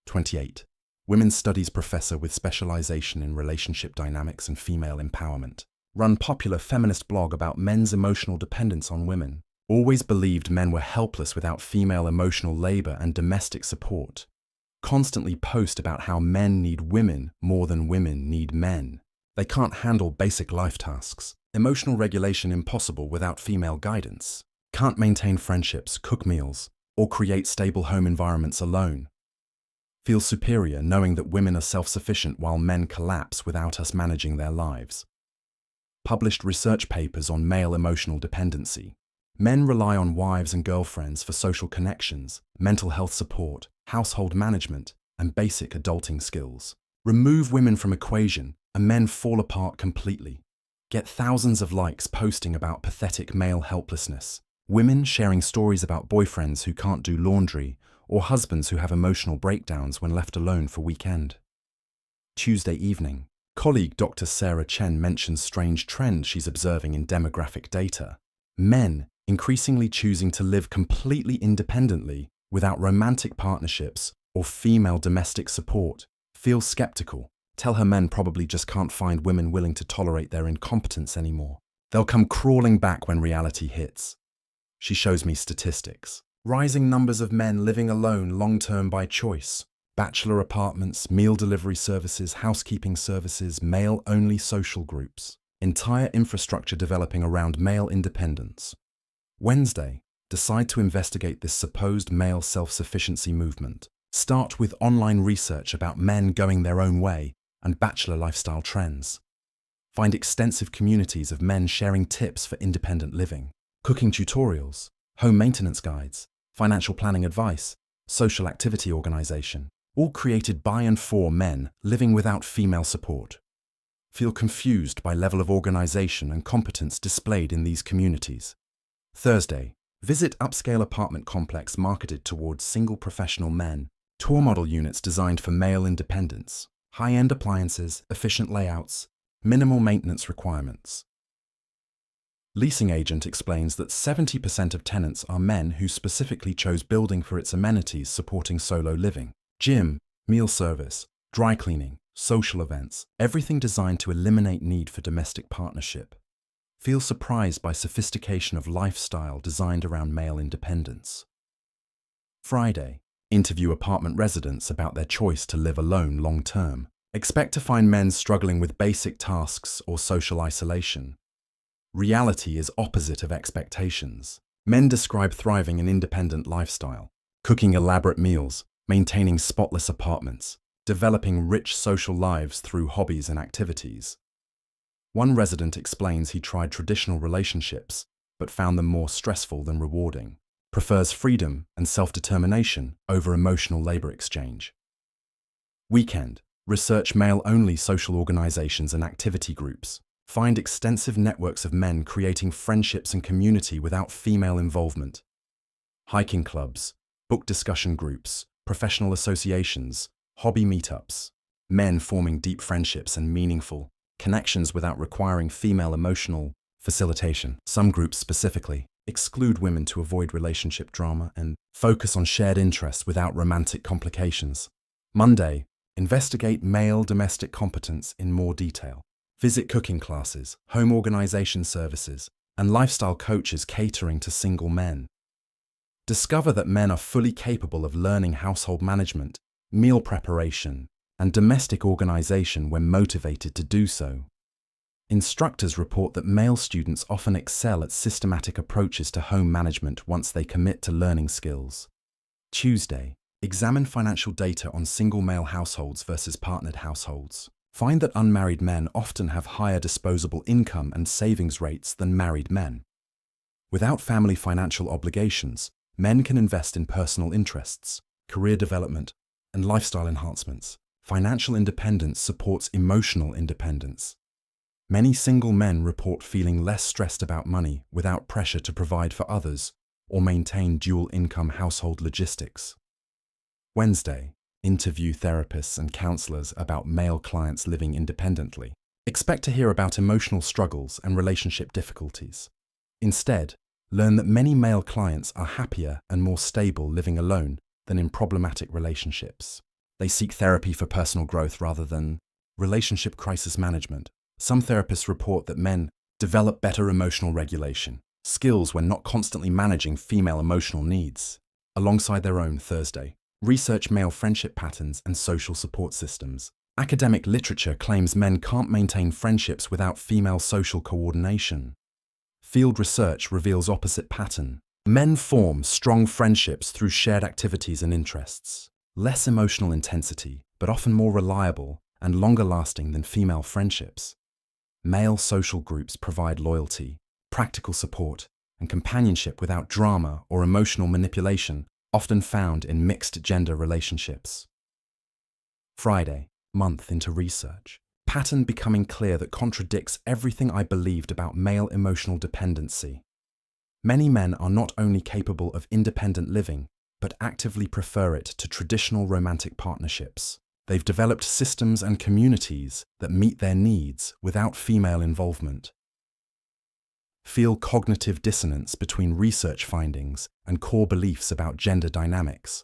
28. Women's Studies professor with specialization in relationship dynamics and female empowerment. Run popular feminist blog about men's emotional dependence on women. Always believed men were helpless without female emotional labor and domestic support. Constantly post about how men need women more than women need men. They can't handle basic life tasks. Emotional regulation impossible without female guidance. Can't maintain friendships, cook meals, or create stable home environments alone. Feel superior knowing that women are self-sufficient while men collapse without us managing their lives. Published research papers on male emotional dependency. Men rely on wives and girlfriends for social connections, mental health support, household management, and basic adulting skills. Remove women from equation, and men fall apart completely. Get thousands of likes posting about pathetic male helplessness. Women sharing stories about boyfriends who can't do laundry, or husbands who have emotional breakdowns when left alone for weekend. Tuesday evening. Colleague Dr. Sarah Chen mentions strange trend she's observing in demographic data. Men increasingly choosing to live completely independently without romantic partnerships or female domestic support. Feel skeptical. Tell her men probably just can't find women willing to tolerate their incompetence anymore. They'll come crawling back when reality hits. She shows me statistics. Rising numbers of men living alone long-term by choice. Bachelor apartments, meal delivery services, housekeeping services, male-only social groups. Entire infrastructure developing around male independence. Wednesday, decide to investigate this supposed male self-sufficiency movement. Start with online research about men going their own way and bachelor lifestyle trends. Find extensive communities of men sharing tips for independent living, cooking tutorials, home maintenance guides, financial planning advice, social activity organization, all created by and for men living without female support. Feel confused by level of organization and competence displayed in these communities. Thursday, visit upscale apartment complex marketed towards single professional men, tour model units designed for male independence, high-end appliances, efficient layouts, minimal maintenance requirements. Leasing agent explains that 70% of tenants are men who specifically chose building for its amenities supporting solo living, gym, meal service, dry cleaning, social events, everything designed to eliminate need for domestic partnership. Feel surprised by sophistication of lifestyle designed around male independence. Friday, interview apartment residents about their choice to live alone long-term. Expect to find men struggling with basic tasks or social isolation. Reality is opposite of expectations. Men describe thriving an independent lifestyle, cooking elaborate meals, maintaining spotless apartments, developing rich social lives through hobbies and activities. One resident explains he tried traditional relationships, but found them more stressful than rewarding. Prefers freedom and self-determination over emotional labor exchange. Weekend. Research male-only social organizations and activity groups. Find extensive networks of men creating friendships and community without female involvement. Hiking clubs, book discussion groups, professional associations, hobby meetups. Men forming deep friendships and meaningful connections without requiring female emotional facilitation. Some groups specifically exclude women to avoid relationship drama and focus on shared interests without romantic complications. Monday, investigate male domestic competence in more detail. Visit cooking classes, home organization services, and lifestyle coaches catering to single men. Discover that men are fully capable of learning household management, meal preparation, and domestic organization when motivated to do so. Instructors report that male students often excel at systematic approaches to home management once they commit to learning skills. Tuesday, examine financial data on single male households versus partnered households. Find that unmarried men often have higher disposable income and savings rates than married men. Without family financial obligations, men can invest in personal interests, career development, and lifestyle enhancements. Financial independence supports emotional independence. Many single men report feeling less stressed about money without pressure to provide for others or maintain dual-income household logistics. Wednesday, interview therapists and counselors about male clients living independently. Expect to hear about emotional struggles and relationship difficulties. Instead, learn that many male clients are happier and more stable living alone than in problematic relationships. They seek therapy for personal growth rather than relationship crisis management. Some therapists report that men develop better emotional regulation skills when not constantly managing female emotional needs, alongside their own. Thursday. Research male friendship patterns and social support systems. Academic literature claims men can't maintain friendships without female social coordination. Field research reveals opposite pattern. Men form strong friendships through shared activities and interests. Less emotional intensity, but often more reliable and longer lasting than female friendships. Male social groups provide loyalty, practical support, and companionship without drama or emotional manipulation, often found in mixed gender relationships. Friday, month into research. Pattern becoming clear that contradicts everything I believed about male emotional dependency. Many men are not only capable of independent living, but actively prefer it to traditional romantic partnerships. They've developed systems and communities that meet their needs without female involvement. Feel cognitive dissonance between research findings and core beliefs about gender dynamics.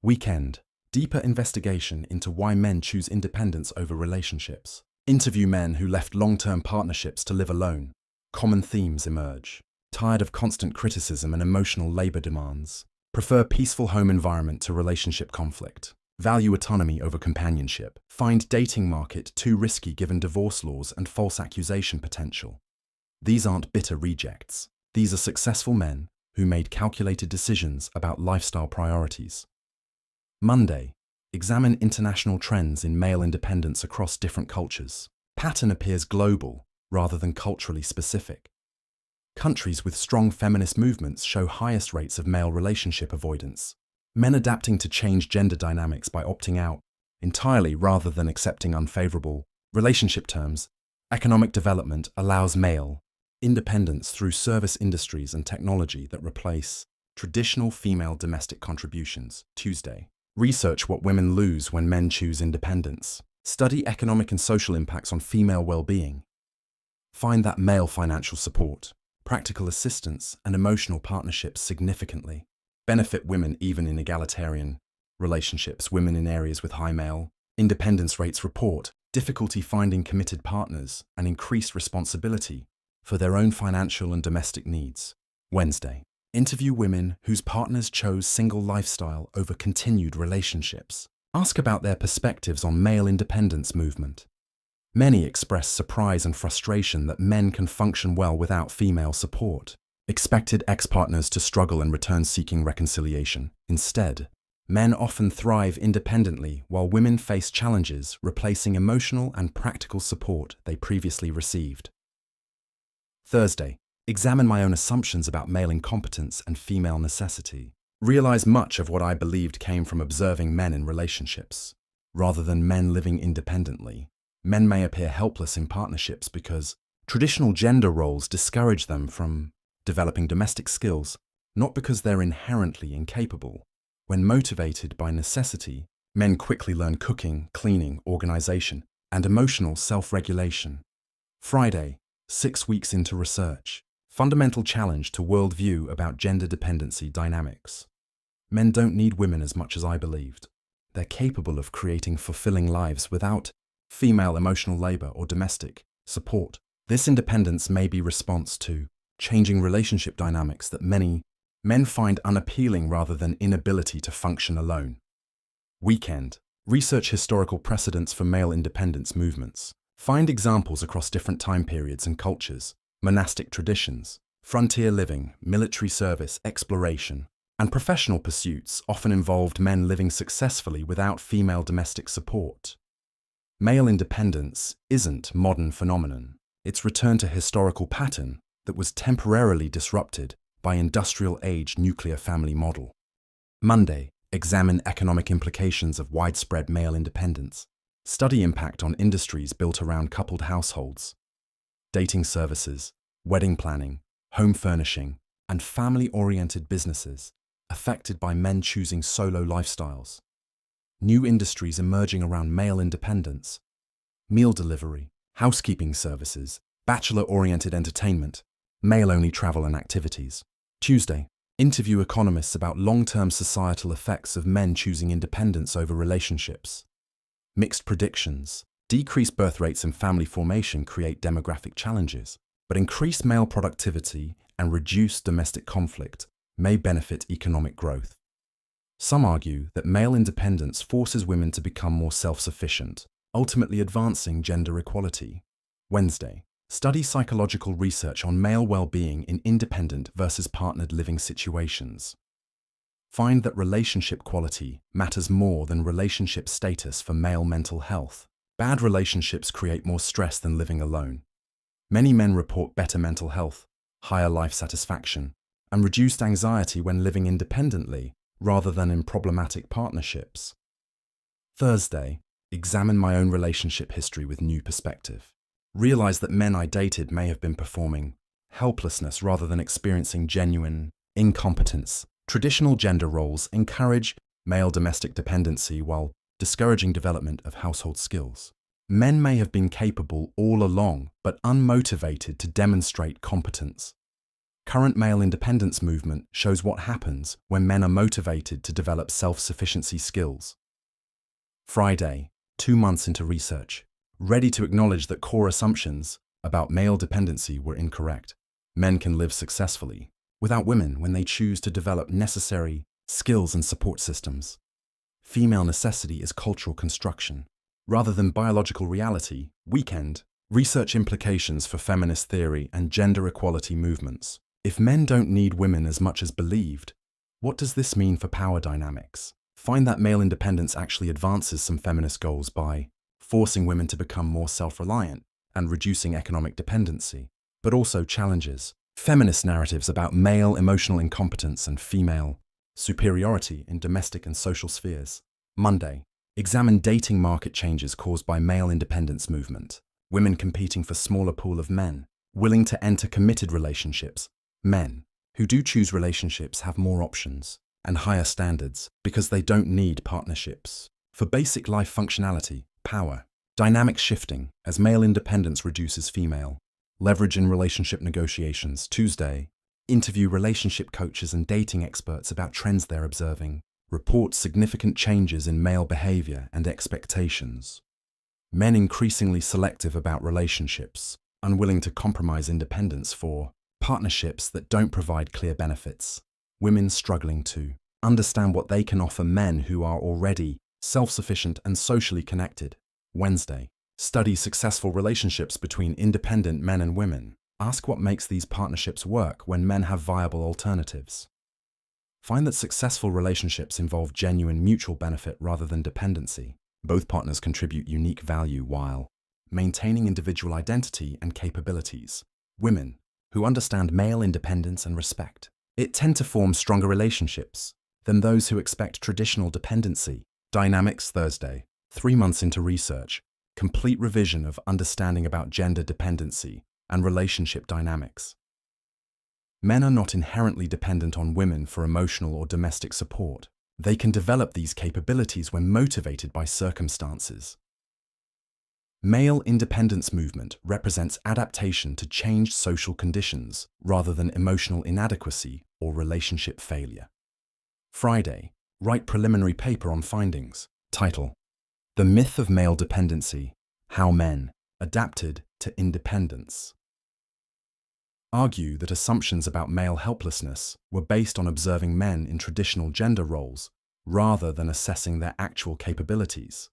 Weekend. Deeper investigation into why men choose independence over relationships. Interview men who left long-term partnerships to live alone. Common themes emerge. Tired of constant criticism and emotional labor demands. Prefer peaceful home environment to relationship conflict. Value autonomy over companionship. Find dating market too risky given divorce laws and false accusation potential. These aren't bitter rejects. These are successful men who made calculated decisions about lifestyle priorities. Monday. Examine international trends in male independence across different cultures. Pattern appears global rather than culturally specific. Countries with strong feminist movements show highest rates of male relationship avoidance. Men adapting to change gender dynamics by opting out entirely rather than accepting unfavorable relationship terms. Economic development allows male independence through service industries and technology that replace traditional female domestic contributions. Tuesday. Research what women lose when men choose independence. Study economic and social impacts on female well-being. Find that male financial support, practical assistance, and emotional partnerships significantly benefit women even in egalitarian relationships. Women in areas with high male independence rates report difficulty finding committed partners and increased responsibility for their own financial and domestic needs. Wednesday. Interview women whose partners chose single lifestyle over continued relationships. Ask about their perspectives on male independence movement. Many express surprise and frustration that men can function well without female support. Expected ex-partners to struggle and return seeking reconciliation. Instead, men often thrive independently while women face challenges replacing emotional and practical support they previously received. Thursday. Examine my own assumptions about male incompetence and female necessity. Realize much of what I believed came from observing men in relationships, rather than men living independently. Men may appear helpless in partnerships because traditional gender roles discourage them from developing domestic skills, not because they're inherently incapable. When motivated by necessity, men quickly learn cooking, cleaning, organization, and emotional self-regulation. Friday, 6 weeks into research. Fundamental challenge to worldview about gender dependency dynamics. Men don't need women as much as I believed. They're capable of creating fulfilling lives without female emotional labor or domestic support. This independence may be response to changing relationship dynamics that many men find unappealing rather than inability to function alone. Weekend. Research historical precedents for male independence movements. Find examples across different time periods and cultures. Monastic traditions, frontier living, military service, exploration, and professional pursuits often involved men living successfully without female domestic support. Male independence isn't a modern phenomenon. It's returned to historical pattern that was temporarily disrupted by industrial age nuclear family model. Monday. Examine economic implications of widespread male independence. Study impact on industries built around coupled households. Dating services, wedding planning, home furnishing, and family-oriented businesses affected by men choosing solo lifestyles. New industries emerging around male independence, meal delivery, housekeeping services, bachelor-oriented entertainment, male-only travel and activities. Tuesday. Interview economists about long-term societal effects of men choosing independence over relationships. Mixed predictions. Decreased birth rates and family formation create demographic challenges, but increased male productivity and reduced domestic conflict may benefit economic growth. Some argue that male independence forces women to become more self-sufficient, ultimately advancing gender equality. Wednesday. Study psychological research on male well-being in independent versus partnered living situations. Find that relationship quality matters more than relationship status for male mental health. Bad relationships create more stress than living alone. Many men report better mental health, higher life satisfaction, and reduced anxiety when living independently rather than in problematic partnerships. Thursday. Examine my own relationship history with new perspective. Realize that men I dated may have been performing helplessness rather than experiencing genuine incompetence. Traditional gender roles encourage male domestic dependency while discouraging development of household skills. Men may have been capable all along, but unmotivated to demonstrate competence. Current male independence movement shows what happens when men are motivated to develop self-sufficiency skills. Friday, 2 months into research. Ready to acknowledge that core assumptions about male dependency were incorrect. Men can live successfully without women when they choose to develop necessary skills and support systems. Female necessity is cultural construction, rather than biological reality. Weekend. Research implications for feminist theory and gender equality movements. If men don't need women as much as believed, what does this mean for power dynamics? Find that male independence actually advances some feminist goals by forcing women to become more self-reliant and reducing economic dependency, but also challenges feminist narratives about male emotional incompetence and female superiority in domestic and social spheres. Monday. Examine dating market changes caused by male independence movement. Women competing for smaller pool of men, willing to enter committed relationships. Men who do choose relationships have more options and higher standards because they don't need partnerships. For basic life functionality, power, dynamics shifting as male independence reduces female. Leverage in relationship negotiations. Tuesday. Interview relationship coaches and dating experts about trends they're observing. Report significant changes in male behavior and expectations. Men increasingly selective about relationships, unwilling to compromise independence for partnerships that don't provide clear benefits. Women struggling to understand what they can offer men who are already self-sufficient and socially connected. Wednesday. Study successful relationships between independent men and women. Ask what makes these partnerships work when men have viable alternatives. Find that successful relationships involve genuine mutual benefit rather than dependency. Both partners contribute unique value while maintaining individual identity and capabilities. Women who understand male independence and respect it tend to form stronger relationships than those who expect traditional dependency. Dynamics. Thursday. 3 months into research. Complete revision of understanding about gender dependency and relationship dynamics. Men are not inherently dependent on women for emotional or domestic support. They can develop these capabilities when motivated by circumstances. Male independence movement represents adaptation to changed social conditions rather than emotional inadequacy or relationship failure. Friday. Write preliminary paper on findings. Title: The Myth of Male Dependency: How Men Adapted to Independence. Argue that assumptions about male helplessness were based on observing men in traditional gender roles rather than assessing their actual capabilities.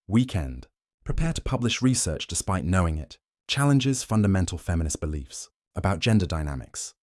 Weekend. Prepare to publish research despite knowing it. Challenges fundamental feminist beliefs about gender dynamics.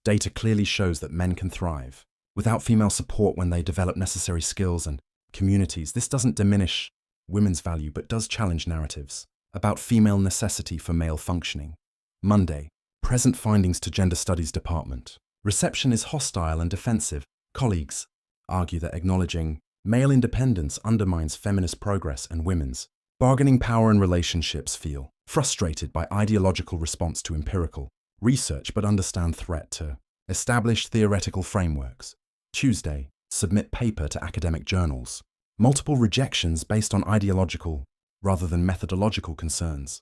Data clearly shows that men can thrive without female support when they develop necessary skills and communities. This doesn't diminish women's value but does challenge narratives about female necessity for male functioning. Monday. Present findings to Gender Studies Department. Reception is hostile and defensive. Colleagues argue that acknowledging male independence undermines feminist progress and women's bargaining power in relationships. Feel frustrated by ideological response to empirical research but understand threat to established theoretical frameworks. Tuesday. Submit paper to academic journals. Multiple rejections based on ideological rather than methodological concerns.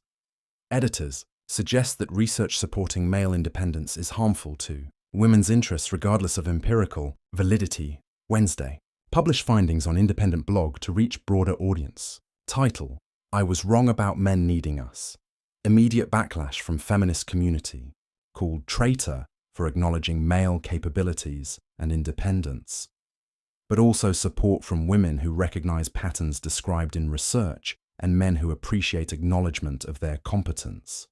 Editors suggest that research supporting male independence is harmful to Women's interests regardless of empirical validity. Wednesday. Publish findings on independent blog to reach broader audience. Title: I was wrong about men needing us. Immediate backlash from feminist community. Called traitor for acknowledging male capabilities and independence. But also support from women who recognize patterns described in research and men who appreciate acknowledgement of their competence.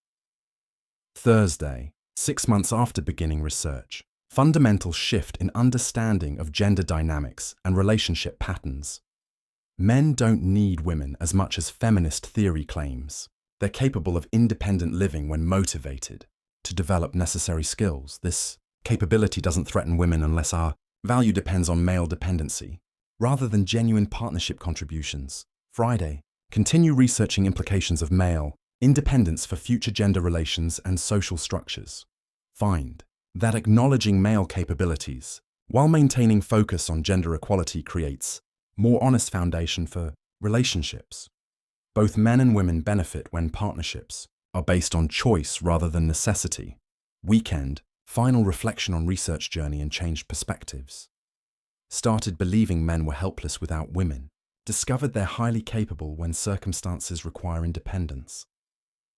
Thursday. 6 months after beginning research. Fundamental shift in understanding of gender dynamics and relationship patterns. Men don't need women as much as feminist theory claims. They're capable of independent living when motivated to develop necessary skills. This capability doesn't threaten women unless our value depends on male dependency, rather than genuine partnership contributions. Friday. Continue researching implications of male independence for future gender relations and social structures. Find that acknowledging male capabilities while maintaining focus on gender equality creates more honest foundation for relationships. Both men and women benefit when partnerships are based on choice rather than necessity. Weekend. Final reflection on research journey and changed perspectives. Started believing men were helpless without women. Discovered they're highly capable when circumstances require independence.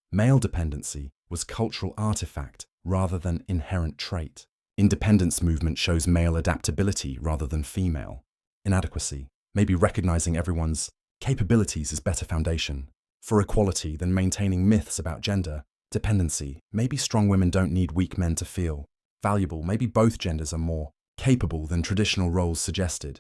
Male dependency was cultural artifact rather than inherent trait. Independence movement shows male adaptability rather than female. Inadequacy. Maybe recognizing everyone's capabilities is better foundation for equality than maintaining myths about gender. Dependency. Maybe strong women don't need weak men to feel valuable. Maybe both genders are more capable than traditional roles suggested.